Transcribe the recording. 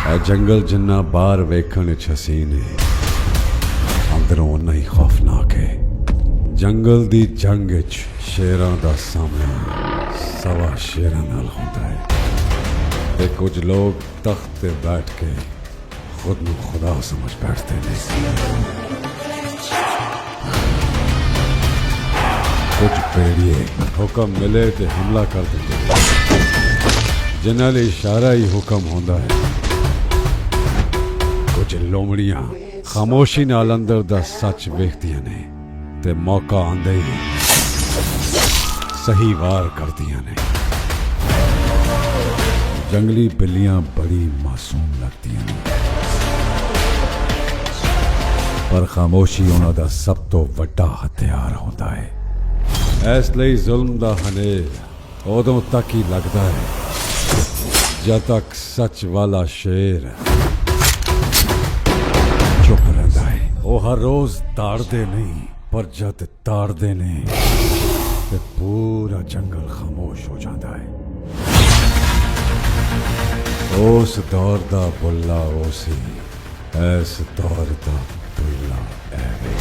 ए जंगल जिन्ना बाहर वेखण च हसीन है, अंदरों उन्ना ही खौफनाक है। जंगल दी जंग च शेरां दा सामना सवा शेरां नाल हुंदा है ते कुछ लोग तख्त ते बैठ के खुद नूं खुदा समझ बैठते ने। कुछ पेड़िए हुक्म मिले ते हमला कर देंगे, जिन्हां लई इशारा ही हुक्म होंदा है। कुछ लोमड़ियां खामोशी नाल अंदर दा सच वेखदियां ने ते मौका आंदे ही सही वार करदियां ने। जंगली बिल्लियां बड़ी मासूम लगदियां ने, पर खामोशी उन्हां दा सब तो वड्डा हथियार होंदा है। इस लई जुल्म दा हनेर उदों तक ही लगदा है जद तक सच वाला शेर चुप रहता है। वो हर रोज ताड़ते नहीं, पर जद ताड़ते ने तो पूरा जंगल खामोश हो जाता है। उस दौर दा बुल्ला उसी, इस दौर दा बुल्ला ऐवे।